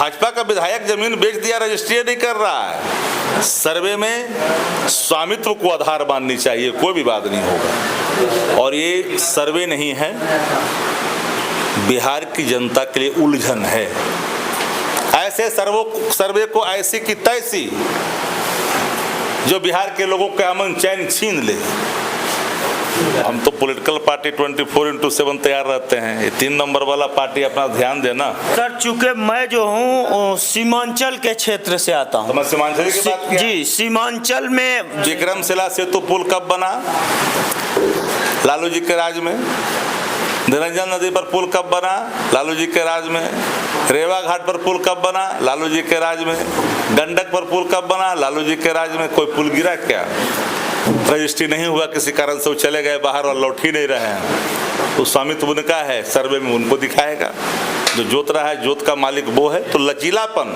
भाजपा का विधायक जमीन बेच दिया, रजिस्ट्री नहीं कर रहा है। सर्वे में स्वामित्व को आधार माननी चाहिए, कोई विवाद नहीं होगा। और ये सर्वे नहीं है, बिहार की जनता के लिए उलझन है। ऐसे सर्वे को ऐसी की तैसी जो बिहार के लोगों का अमन चैन छीन ले। हम तो पॉलिटिकल पार्टी 24/7 तैयार रहते हैं। ये 3 नंबर वाला पार्टी अपना ध्यान देना। सर, चूंकि मैं जो हूँ सीमांचल के क्षेत्र से आता हूँ, तो मैं सीमांचल की बात किया। जी, सीमांचल में विक्रमशिला सेतु पुल कब बना? लालू जी के राज में। निरंजन नदी पर पुल कब बना? लालू जी के राज में। रेवा घाट पर पुल कब बना? लालू जी के राज में। गंडक पर पुल कब बना? लालू जी के राज में। कोई पुल गिरा क्या? रजिस्ट्री नहीं हुआ, किसी कारण से वो चले गए बाहर और लौट ही नहीं रहे हैं। तो स्वामित्व उनका है, सर्वे में उनको दिखाएगा। जो जोत रहा है, जोत का मालिक वो है। तो लचीलापन।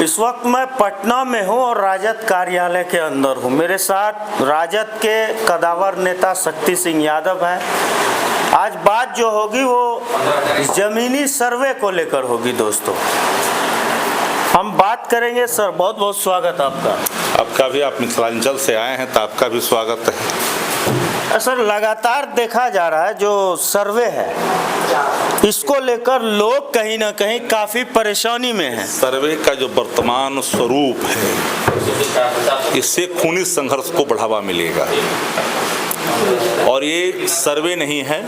इस वक्त मैं पटना में हूं और राजद कार्यालय के अंदर हूं। मेरे साथ राजद के कदावर नेता शक्ति सिंह यादव हैं। आज बात जो होगी वो जमीनी सर्वे को लेकर होगी। दोस्तों, हम बात करेंगे। सर, बहुत बहुत स्वागत आपका। आपका भी, आप मिथिलांचल से आए हैं तो आपका भी स्वागत है। सर, लगातार देखा जा रहा है जो सर्वे है, इसको लेकर लोग कहीं ना कहीं काफी परेशानी में हैं। सर्वे का जो वर्तमान स्वरूप है, इससे खूनी संघर्ष को बढ़ावा मिलेगा। और ये सर्वे नहीं है,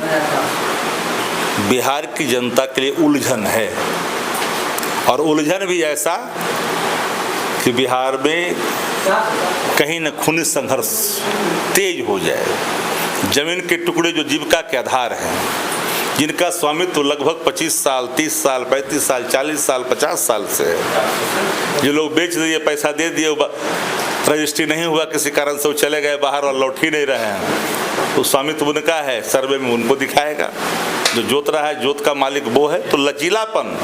बिहार की जनता के लिए उलझन है। और उलझन भी ऐसा कि बिहार में कहीं न खूनी संघर्ष तेज हो जाए। जमीन के टुकड़े जो जीविका के आधार हैं, जिनका स्वामित्व लगभग 25 साल, 30 साल, 35 साल, 40 साल, 50 साल से है। जो लोग बेच दिए, पैसा दे दिए, रजिस्ट्री नहीं हुआ, किसी कारण से वो चले गए बाहर और लौट ही नहीं रहे हैं। तो स्वामित्व उनका है, सर्वे में उनको दिखाएगा। जो जोत रहा है, जोत का मालिक वो है। तो लचीलापन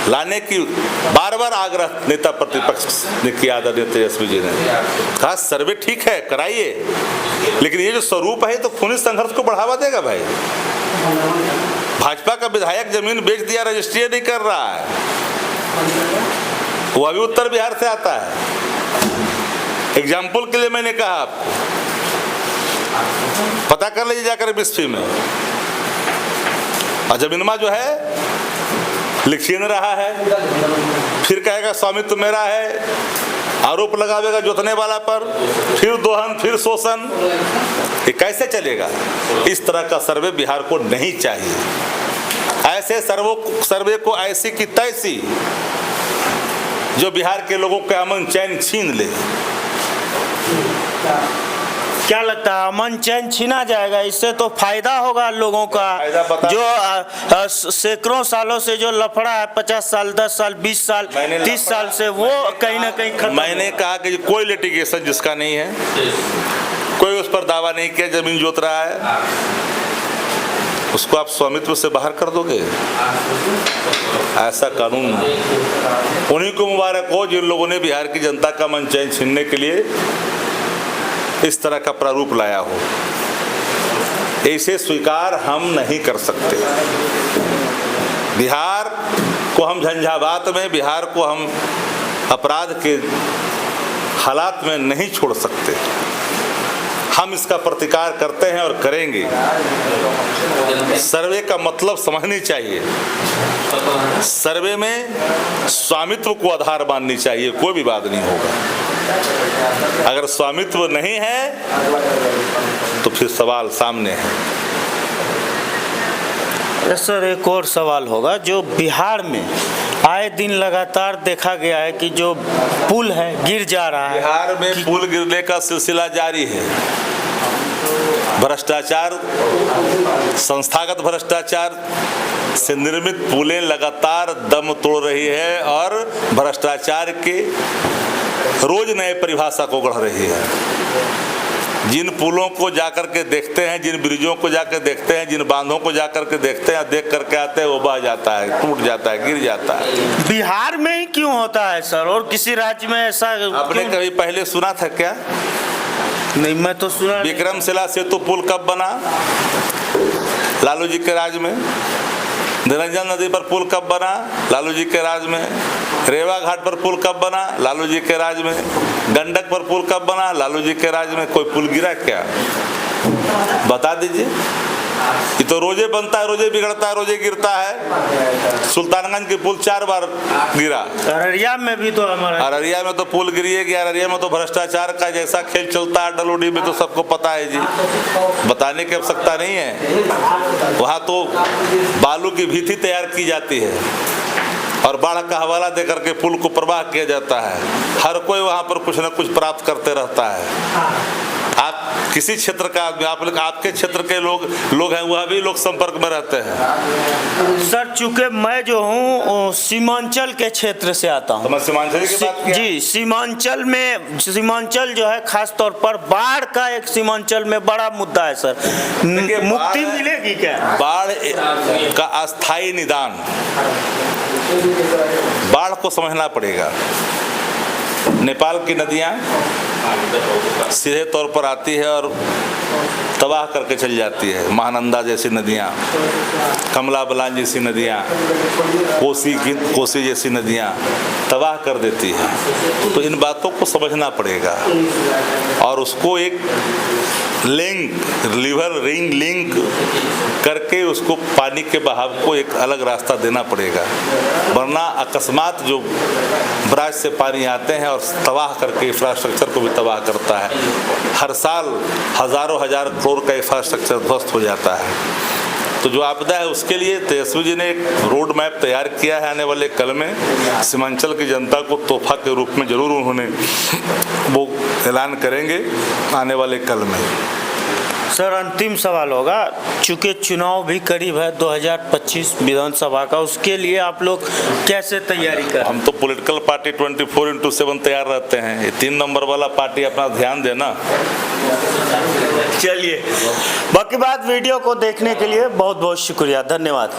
लाने की बार बार आग्रह नेता प्रतिपक्ष ने किया, आदरणीय तेजस्वी जी ने कहा सर्वे ठीक है, कराइए, लेकिन ये जो स्वरूप है तो खूनी संघर्ष को बढ़ावा देगा। भाई, भाजपा का विधायक जमीन बेच दिया, रजिस्ट्री नहीं कर रहा है, वो अभी उत्तर बिहार से आता है। एग्जाम्पल के लिए मैंने कहा, आपको पता कर लीजिए जाकर बिस्फी में। और जमीनमा जो है लिखी न रहा है, फिर कहेगा स्वामित्व मेरा है, आरोप लगावेगा जोतने वाला पर, फिर दोहन, फिर शोषण। ये कैसे चलेगा? इस तरह का सर्वे बिहार को नहीं चाहिए। ऐसे सर्वे को ऐसी की तैसी जो बिहार के लोगों का अमन चैन छीन ले। क्या लगता है, अमन चैन छीना जाएगा? इससे तो फायदा होगा लोगों का। जो सैकड़ों सालों से जो लफड़ा है, 50 साल, 10 साल, 20 साल, 30 साल से, वो कहीं ना कहीं खत्म। मैंने कहा कि कोई लिटिगेशन जिसका नहीं है, कोई उस पर दावा नहीं किया, जमीन जोत रहा है, उसको आप स्वामित्व से बाहर कर दोगे। ऐसा कानून उन्हीं को मुबारक हो जिन लोगों ने बिहार की जनता का मन चैन छीनने के लिए इस तरह का प्रारूप लाया हो। इसे स्वीकार हम नहीं कर सकते। बिहार को हम झंझावात में, बिहार को हम अपराध के हालात में नहीं छोड़ सकते। हम इसका प्रतिकार करते हैं और करेंगे। सर्वे का मतलब समझनी चाहिए। सर्वे में स्वामित्व को आधार माननी चाहिए, कोई विवाद नहीं होगा। अगर स्वामित्व नहीं है तो फिर सवाल सामने है। सर, एक और सवाल होगा। जो बिहार में आए दिन लगातार देखा गया है कि जो पुल है गिर जा रहा है। बिहार में पुल गिरने का सिलसिला जारी है। भ्रष्टाचार, संस्थागत भ्रष्टाचार से निर्मित पुलें लगातार दम तोड़ रही है और भ्रष्टाचार के रोज नए परिभाषा को गढ़ रही है। जिन पुलों को जाकर के देखते हैं, जिन ब्रिजों को जाकर देखते हैं, जिन बांधों को जाकर के देखते हैं, देख करके आते हैं, वो बह जाता है, टूट जाता है, गिर जाता है। बिहार में ही क्यों होता है सर, और किसी राज्य में ऐसा? आपने कभी पहले सुना था क्या? नहीं, मैं तो सुना। विक्रमशिला सेतु पुल कब बना? लालू जी के राज में। निरंजन नदी पर पुल कब बना? लालू जी के राज में। रेवा घाट पर पुल कब बना? लालू जी के राज में। गंडक पर पुल कब बना? लालू जी के राज में। कोई पुल गिरा क्या? बता दीजिए। ये तो रोजे बनता है, रोजे बिगड़ता है, रोजे गिरता है। सुल्तानगंज की पुल 4 बार गिरा। अररिया में भी तो हमारा, अररिया में तो पुल गिरी है। अररिया में तो भ्रष्टाचार का जैसा खेल चलता है डलोडी में, तो सबको पता है जी, बताने की आवश्यकता नहीं है। वहाँ तो बालू की भीति तैयार की जाती है और बाढ़ का हवाला देकर के पुल को प्रवाह किया जाता है। हर कोई वहाँ पर कुछ न कुछ प्राप्त करते रहता है। आप किसी क्षेत्र का आदमी, आप लोग आपके क्षेत्र के लोग हैं, वह भी लोग संपर्क में रहते हैं। सर चूंकि मैं जो हूँ सीमांचल के क्षेत्र से आता हूँ, तो मैं सीमांचल की बात किया। जी, सीमांचल में, सीमांचल जो है खास तौर पर बाढ़ का एक सीमांचल में बड़ा मुद्दा है सर। मुक्ति मिलेगी क्या? बाढ़ का अस्थायी निदान, बाढ़ को समझना पड़ेगा। नेपाल की नदियाँ सीधे तौर पर आती है और तबाह करके चल जाती है। महानंदा जैसी नदियाँ, कमला बलान जैसी नदियाँ, कोसी जैसी नदियाँ तबाह कर देती है। तो इन बातों को समझना पड़ेगा और उसको एक लिंक करके उसको पानी के बहाव को एक अलग रास्ता देना पड़ेगा, वरना अकस्मात जो बराज से पानी आते हैं और तबाह करके इंफ्रास्ट्रक्चर को भी तबाह करता है। हर साल हजारों हजार करोड़ का इंफ्रास्ट्रक्चर ध्वस्त हो जाता है। तो जो आपदा है उसके लिए तेजस्वी जी ने एक रोड मैप तैयार किया है। आने वाले कल में सीमांचल की जनता को तोहफा के रूप में जरूर उन्होंने वो ऐलान करेंगे आने वाले कल में। सर अंतिम सवाल होगा, चूंकि चुनाव भी करीब है 2025 विधानसभा का, उसके लिए आप लोग कैसे तैयारी कर? हम तो पॉलिटिकल पार्टी 24/7 तैयार रहते हैं। ये 3 नंबर वाला पार्टी अपना ध्यान देना। चलिए, बाकी बात वीडियो को देखने के लिए बहुत बहुत शुक्रिया, धन्यवाद।